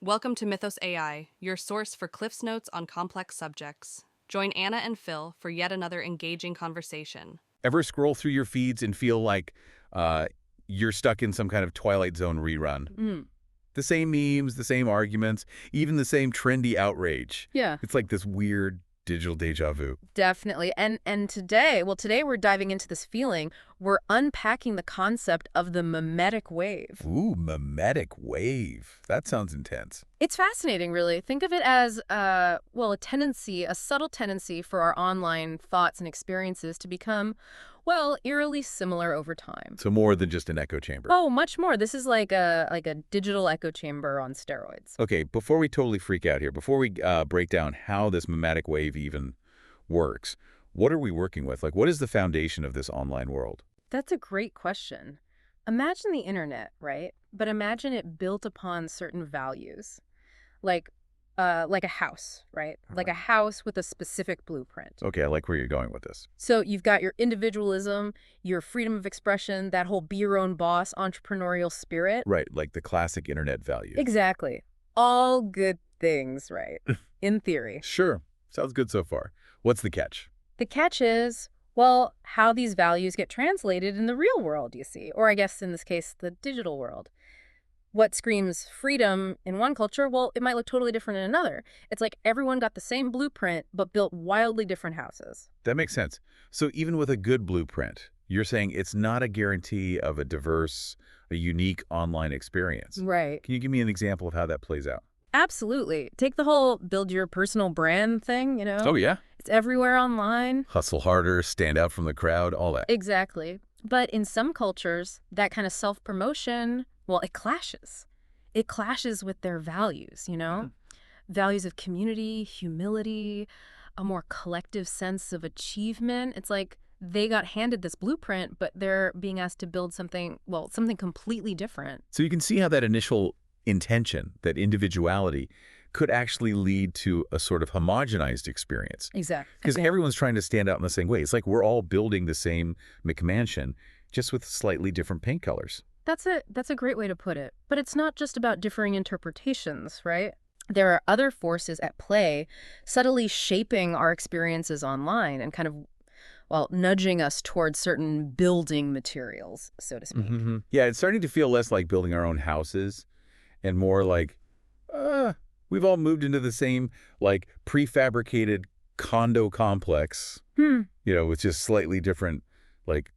Welcome to Mythos AI, your source for Cliff's Notes on complex subjects. Join Anna and Phil for yet another engaging conversation. Ever scroll through your feeds and feel like you're stuck in some kind of Twilight Zone rerun? The same memes, the same arguments, even the same trendy outrage. Yeah, It's like this weird digital deja vu. definitely. And today we're diving into this feeling. We're unpacking the concept of the memetic wave. Ooh, memetic wave. That sounds intense. It's fascinating, really. Think of it as, a subtle tendency for our online thoughts and experiences to become, eerily similar over time. So more than just an echo chamber. Oh, much more. This is like a digital echo chamber on steroids. Okay, before we totally freak out here, before we break down how this memetic wave even works, what are we working with? Like, what is the foundation of this online world? That's a great question. Imagine the internet, right? But imagine it built upon certain values, like a house, right? Like a house with a specific blueprint. Okay, I like where you're going with this. So you've got your individualism, your freedom of expression, that whole be your own boss entrepreneurial spirit. Right, like the classic internet values. Exactly. All good things, right? In theory. Sure, sounds good so far. What's the catch? The catch is, how these values get translated in the real world, you see, or I guess in this case, the digital world. What screams freedom in one culture, it might look totally different in another. It's like everyone got the same blueprint, but built wildly different houses. That makes sense. So even with a good blueprint, you're saying it's not a guarantee of a diverse, a unique online experience. Right. Can you give me an example of how that plays out? Absolutely. Take the whole build your personal brand thing, you know? Oh, yeah? It's everywhere online. Hustle harder, stand out from the crowd, all that. Exactly. But in some cultures, that kind of self-promotion, it clashes. It clashes with their values, you know? Values of community, humility, a more collective sense of achievement. It's like they got handed this blueprint, but they're being asked to build something completely different. So you can see how that initial intention, that individuality, could actually lead to a sort of homogenized experience. Exactly. Because everyone's trying to stand out in the same way. It's like we're all building the same McMansion, just with slightly different paint colors. That's a great way to put it. But it's not just about differing interpretations, right? There are other forces at play subtly shaping our experiences online and kind of, nudging us towards certain building materials, so to speak. Yeah, it's starting to feel less like building our own houses and more like, we've all moved into the same, like, prefabricated condo complex, with just slightly different, like,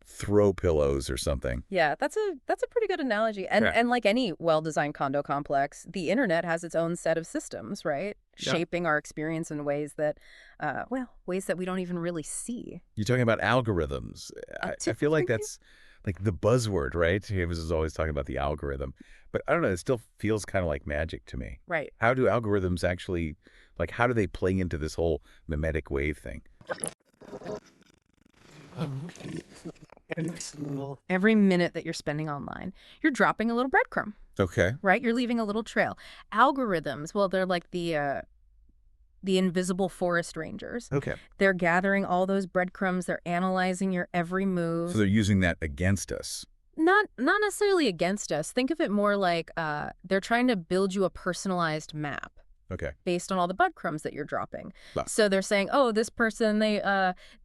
throw pillows or something. Yeah, that's a pretty good analogy. And like any well-designed condo complex, the internet has its own set of systems, right? Yeah. Shaping our experience in ways that, ways that we don't even really see. You're talking about algorithms. I feel like that's like the buzzword, right? He was always talking about the algorithm. But I don't know, it still feels kind of like magic to me. Right. How do algorithms actually, like, how do they play into this whole memetic wave thing? Every minute that you're spending online, you're dropping a little breadcrumb, Okay. right? You're leaving a little trail. Algorithms, they're like the invisible forest rangers. Okay. They're gathering all those breadcrumbs. They're analyzing your every move. So they're using that against us. Not necessarily against us. Think of it more like they're trying to build you a personalized map. Okay. Based on all the breadcrumbs that you're dropping. Wow. So they're saying, oh, this person, they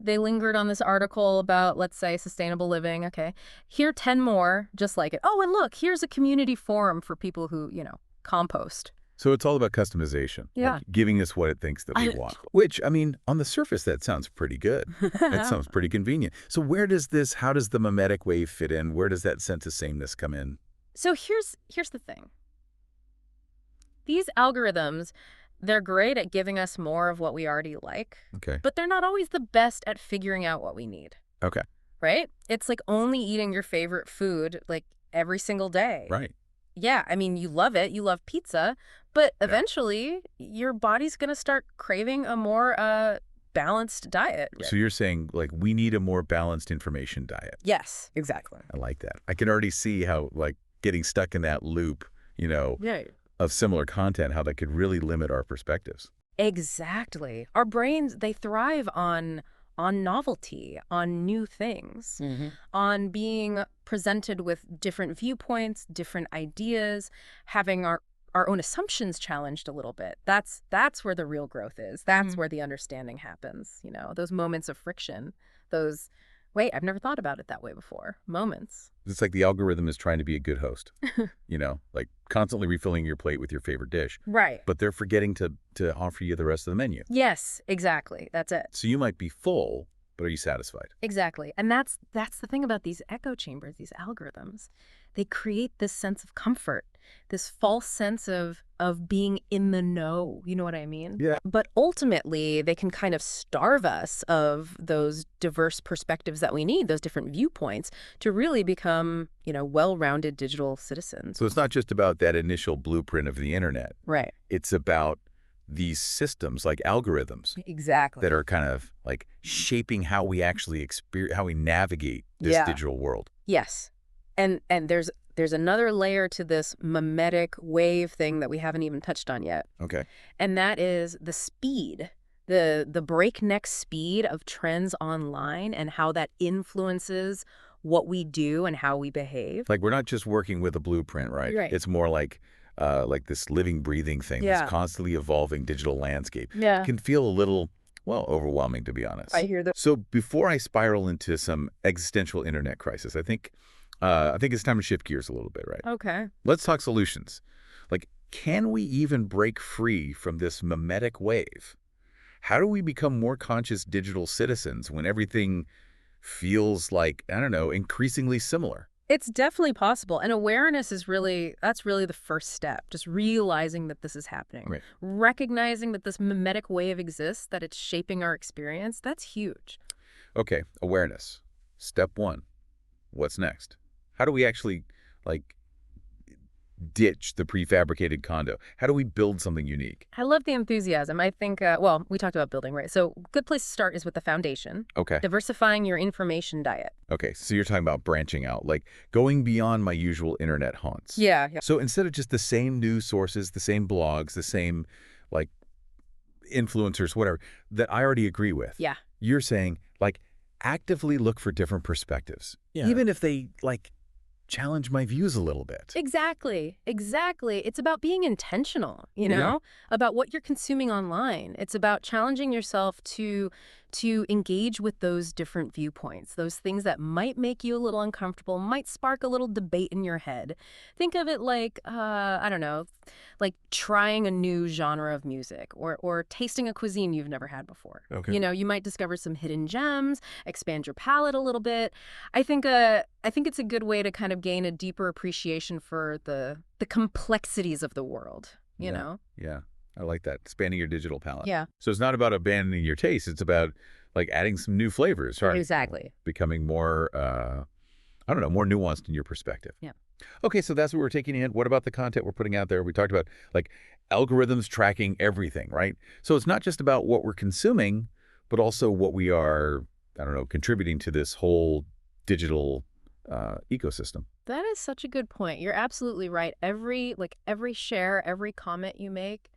lingered on this article about, let's say, sustainable living. Okay, here are 10 more just like it. Oh, and look, here's a community forum for people who, compost. So it's all about customization. Yeah. Like giving us what it thinks that we want. Which, I mean, on the surface, that sounds pretty good. That sounds pretty convenient. So how does the memetic wave fit in? Where does that sense of sameness come in? So here's the thing. These algorithms, they're great at giving us more of what we already like. Okay. But they're not always the best at figuring out what we need. Okay. Right? It's like only eating your favorite food, like, every single day. Right. Yeah, I mean, you love it. You love pizza. But eventually, your body's going to start craving a more balanced diet. So you're saying, like, we need a more balanced information diet. Yes, exactly. I like that. I can already see how, like, getting stuck in that loop, Yeah. of similar content, how that could really limit our perspectives. Exactly. Our brains, they thrive on novelty, on new things, on being presented with different viewpoints, different ideas, having our our own assumptions challenged a little bit. That's where the real growth is. That's where the understanding happens, those moments of friction, those, wait, I've never thought about it that way before, moments. It's like the algorithm is trying to be a good host, like constantly refilling your plate with your favorite dish. Right. But they're forgetting to offer you the rest of the menu. Yes, exactly. That's it. So you might be full, but are you satisfied? Exactly. And that's the thing about these echo chambers, these algorithms. They create this sense of comfort, this false sense of being in the know. You know what I mean? Yeah. But ultimately, they can kind of starve us of those diverse perspectives that we need, those different viewpoints, to really become, well-rounded digital citizens. So it's not just about that initial blueprint of the internet. Right. It's about these systems like algorithms Exactly. that are kind of like shaping how we actually experience, how we navigate this digital world. Yes. And there's another layer to this memetic wave thing that we haven't even touched on yet. Okay. And that is the speed, the breakneck speed of trends online and how that influences what we do and how we behave. Like we're not just working with a blueprint, right? Right. It's more like this living, breathing thing, Yeah. this constantly evolving digital landscape. Yeah. Can feel a little, well, overwhelming, to be honest. I hear that. So before I spiral into some existential internet crisis, I think it's time to shift gears a little bit, right? Okay. Let's talk solutions. Like, can we even break free from this memetic wave? How do we become more conscious digital citizens when everything feels like, I don't know, increasingly similar? It's definitely possible. And awareness is that's really the first step. Just realizing that this is happening. Right. Recognizing that this memetic wave exists, that it's shaping our experience. That's huge. Okay, awareness. Step one. What's next? How do we actually, ditch the prefabricated condo? How do we build something unique? I love the enthusiasm. I think, we talked about building, right? So good place to start is with the foundation. Okay. Diversifying your information diet. Okay, so you're talking about branching out, like going beyond my usual internet haunts. Yeah. So instead of just the same news sources, the same blogs, the same, influencers, whatever, that I already agree with. Yeah. You're saying, actively look for different perspectives. Yeah. Even if they, challenge my views a little bit. Exactly. It's about being intentional, Yeah. about what you're consuming online. It's about challenging yourself to engage with those different viewpoints, those things that might make you a little uncomfortable, might spark a little debate in your head. Think of it like, I don't know, like trying a new genre of music or tasting a cuisine you've never had before. Okay. You might discover some hidden gems, expand your palate a little bit. I think it's a good way to kind of gain a deeper appreciation for the complexities of the world, you know? Yeah. I like that. Expanding your digital palette. Yeah. So it's not about abandoning your taste. It's about adding some new flavors. Right? Exactly. Becoming more, more nuanced in your perspective. Yeah. Okay, so that's what we're taking in. What about the content we're putting out there? We talked about algorithms tracking everything, right? So it's not just about what we're consuming, but also what we are, contributing to this whole digital ecosystem. That is such a good point. You're absolutely right. Every share, every comment you make,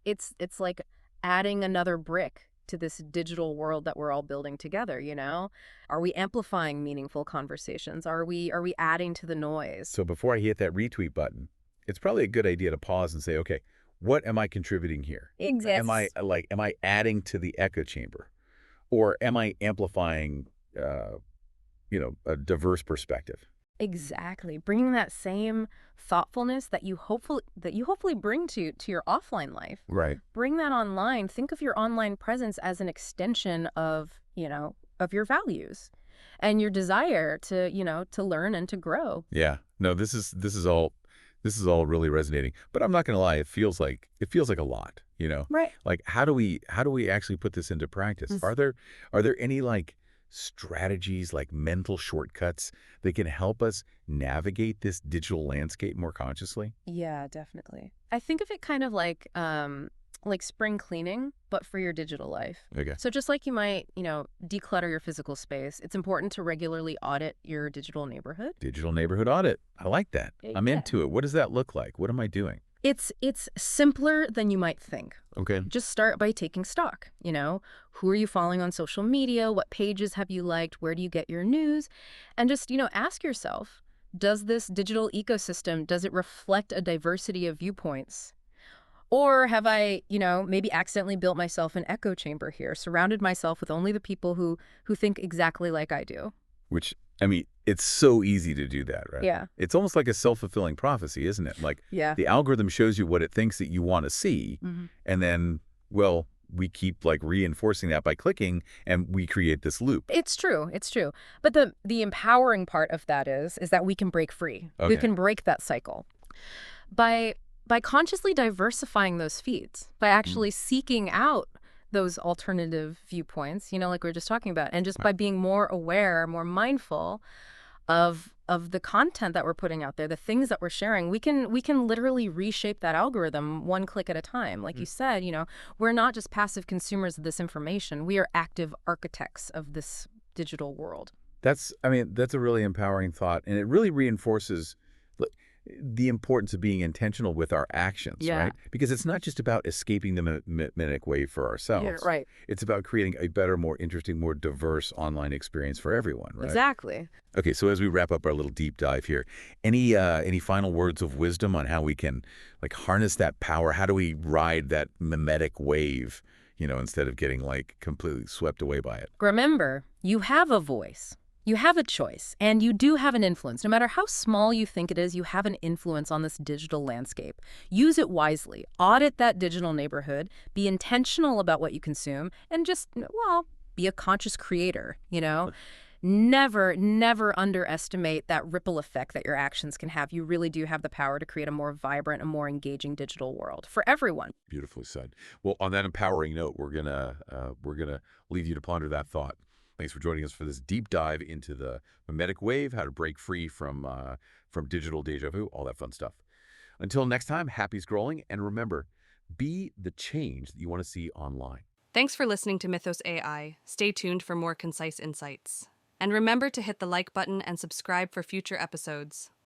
it's like adding another brick to this digital world that we're all building together, Are we amplifying meaningful conversations? Are we adding to the noise? So before I hit that retweet button, it's probably a good idea to pause and say, okay, what am I contributing here? Exactly. Am I adding to the echo chamber? Or am I amplifying a diverse perspective? Exactly. Bringing that same thoughtfulness that you hopefully bring to your offline life. Right. Bring that online. Think of your online presence as an extension of your values and your desire to learn and to grow. Yeah. No, this is all really resonating. But I'm not going to lie, it feels like a lot, Right. How do we actually put this into practice? Are there any strategies, mental shortcuts that can help us navigate this digital landscape more consciously? Yeah, definitely. I think of it kind of like spring cleaning, but for your digital life. Okay. So just like you might, declutter your physical space, it's important to regularly audit your digital neighborhood. Digital neighborhood audit. I like that. I'm Yeah. into it. What does that look like? What am I doing? It's simpler than you might think. Okay. Just start by taking stock, Who are you following on social media? What pages have you liked? Where do you get your news? And just, ask yourself, Does this digital ecosystem, does it reflect a diversity of viewpoints? Or have I, maybe accidentally built myself an echo chamber here, surrounded myself with only the people who think exactly like I do? Which, I mean, it's so easy to do that, right? Yeah. It's almost like a self-fulfilling prophecy, isn't it? Like, Yeah. the algorithm shows you what it thinks that you want to see, and then, well, we keep, like, reinforcing that by clicking, and we create this loop. It's true. It's true. But the empowering part of that is that we can break free. We Okay. can break that cycle by consciously diversifying those feeds, by actually seeking out those alternative viewpoints, like we were just talking about, and just by being more aware, more mindful of the content that we're putting out there, the things that we're sharing. We can literally reshape that algorithm one click at a time. Like you said, we're not just passive consumers of this information. We are active architects of this digital world. That's a really empowering thought, and it really reinforces like, the importance of being intentional with our actions, Yeah. right? Because it's not just about escaping the Memetic wave for ourselves. Right. It's about creating a better, more interesting, more diverse online experience for everyone, right? Exactly. Okay, so as we wrap up our little deep dive here, any final words of wisdom on how we can like harness that power? How do we ride that Memetic wave, instead of getting like completely swept away by it? Remember, you have a voice. You have a choice, and you do have an influence. No matter how small you think it is, you have an influence on this digital landscape. Use it wisely. Audit that digital neighborhood. Be intentional about what you consume, and just, be a conscious creator, Never, never underestimate that ripple effect that your actions can have. You really do have the power to create a more vibrant, a more engaging digital world for everyone. Beautifully said. Well, on that empowering note, we're gonna leave you to ponder that thought. Thanks for joining us for this deep dive into the memetic wave, how to break free from digital deja vu, all that fun stuff. Until next time, happy scrolling, and remember, be the change that you want to see online. Thanks for listening to Mythos AI. Stay tuned for more concise insights. And remember to hit the like button and subscribe for future episodes.